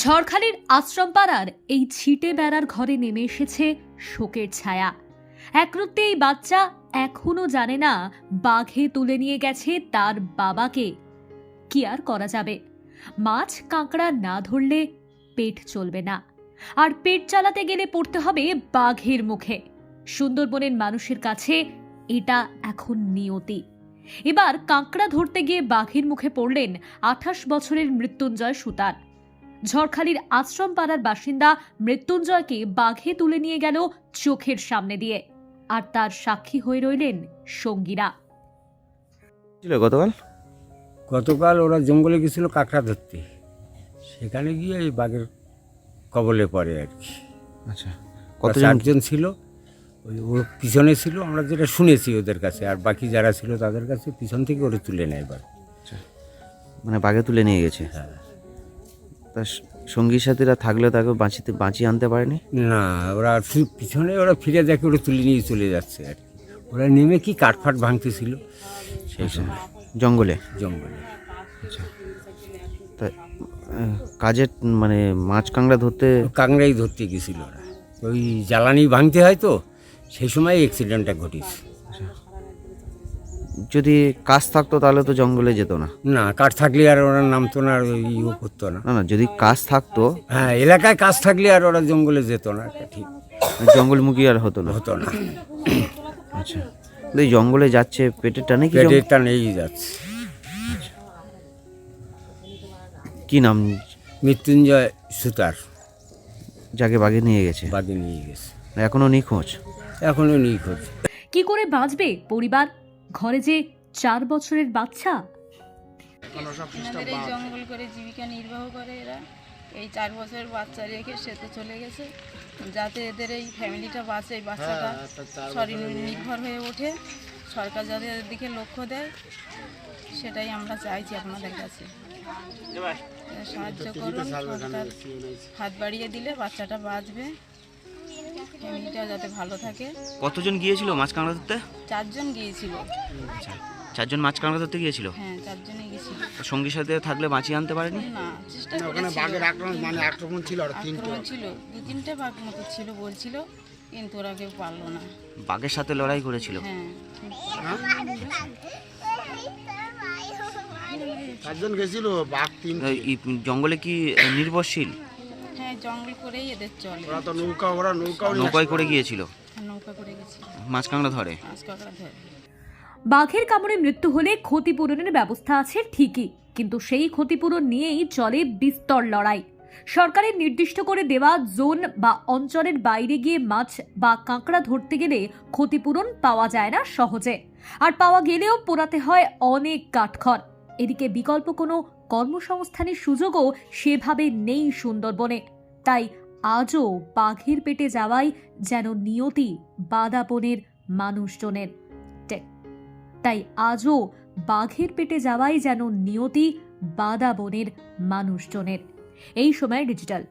ঝড়খালির আশ্রমপাড়ার এই ছিটে বেড়ার ঘরে নেমে এসেছে শোকের ছায়া। একরত্তি এই বাচ্চা এখনো জানে না বাঘে তুলে নিয়ে গেছে তার বাবাকে। কি আর করা যাবে, মাছ কাঁকড়া না ধরলে পেট চলবে না, আর পেট চালাতে গেলে পড়তে হবে বাঘের মুখে। সুন্দরবনের মানুষের কাছে এটা এখন নিয়তি। এবার কাঁকড়া ধরতে গিয়ে বাঘের মুখে পড়লেন 28 বছরের মৃত্যুঞ্জয় সুতার। ঝড়খালির আশ্রমপাড়ার বাসিন্দা মৃত্যুঞ্জয়কে বাঘে তুলে নিয়ে গেল চোখের সামনে দিয়ে, আর তার সাক্ষী হয়ে রইলেন সঙ্গীরা। গতকাল ওরা জঙ্গলে গেছিল কাঁকড়া ধরতে, সেখানে গিয়ে এই বাঘের কবলে পড়ে আর কি। আচ্ছা, চারজন ছিল, ওর পিছনে ছিল, আমরা যেটা শুনেছি ওদের কাছে, আর বাকি যারা ছিল তাদের কাছে পিছন থেকে ওরা তুলে নেয় এবার। মানে বাঘে তুলে নিয়ে গেছে। হ্যাঁ, তার সঙ্গী সাথীরা থাকলে তাকে বাঁচিয়ে আনতে পারেনি। না, ওরা পিছনে ওরা ফিরে দেখে ওরা তুলে নিয়ে চলে যাচ্ছে আর কি। ওরা নেমে কি কাঠফাট ভাঙতেছিল সেই সময় জঙ্গলে। আচ্ছা, তা কাজের মানে মাছ কাঁকড়া ধরতে কাঁকড়াই ধরতে গেছিল ওরা। ওই জ্বালানি ভাঙতে হয় তো, সেই সময় অ্যাক্সিডেন্টটা ঘটেছে। যদি কাজ থাকতো তাহলে তো জঙ্গলে যেত না। না, কাঠ থাকলে আর ওরা নামতো না, আর ইয়ে করতো না। না, যদি কাজ থাকতো, হ্যাঁ, এলাকায় কাজ থাকলে আর ওরা জঙ্গলে যেত না, এটা ঠিক জঙ্গলমুখী আর হতো না। আচ্ছা, এই জঙ্গলে যাচ্ছে পেটের টানে কি? পেটের টানেই যাচ্ছে। কি নাম? মৃত্যুঞ্জয় সুতার। যাকে বাঘে নিয়ে গেছে। বাঘে নিয়ে গেছে, এখনো নিখোঁজ। এখনো নিখোঁজ। কি করে বাঁচবে পরিবার? ঘরে যে 4 বছরের বাচ্চা। এনাদের এই জঙ্গল করে জীবিকা নির্বাহ করে এরা। এই 4 বছরের বাচ্চা রেখে সে তো চলে গেছে, যাতে এদের এই ফ্যামিলিটা বাঁচে, এই বাচ্চাটা স্বনির্ভর হয়ে ওঠে। সরকার যাতে এদের দিকে লক্ষ্য দেয়, সেটাই আমরা চাইছি আপনাদের কাছে। সাহায্য করুন, সরকার হাত বাড়িয়ে দিলে বাচ্চাটা বাঁচবে, ফ্যামিলিটা যাতে ভালো থাকে। কতজন গিয়েছিল মাছ কাঁকড়া ধরতে? 4 জন গিয়েছিল। 4 জন মাছ কাঁকড়া ধরতে গিয়েছিল। হ্যাঁ, 4 জনই গেছিল। সঙ্গীর সাথে থাকলে বাঁচিয়ে আনতে পারেনি। না, চেষ্টা করেছিল। বাঘের আক্রমণ ছিল, 2-3টে বাঘ মতো ছিল বলছিল, কিন্তু ওরা কেউ পারলো না। বাঘের সাথে লড়াই করেছিল। হ্যাঁ, চারজন গেছিল, বাঘ 3। এই জঙ্গলে কি নির্ভরশীল? হ্যাঁ, জঙ্গল করেই এদের চলে। ওরা তো নৌকায় করে গিয়েছিল। নৌকা করে গেছিল, মাছ কাঁকড়া ধরে। মাছ কাঁকড়া ধরে। বাঘের কামড়ে মৃত্যু হলে ক্ষতিপূরণের ব্যবস্থা আছে ঠিকই, কিন্তু সেই ক্ষতিপূরণ নিয়েই চলে বিস্তর লড়াই। সরকারের নির্দিষ্ট করে দেওয়া জোন বা অঞ্চলের বাইরে গিয়ে মাছ বা কাঁকড়া ধরতে গেলে ক্ষতিপূরণ পাওয়া যায় না সহজে, আর পাওয়া গেলেও পোড়াতে হয় অনেক কাঠখড়। এদিকে বিকল্প কোনো কর্মসংস্থানের সুযোগও সেভাবে নেই সুন্দরবনে। তাই আজও বাঘের পেটে যাওয়াই যেন নিয়তি বাদাবনের মানুষজনের। তাই আজও বাঘের পেটে যাওয়াই যেন নিয়তি বাদাবনের মানুষজনের। এই সময় ডিজিটাল।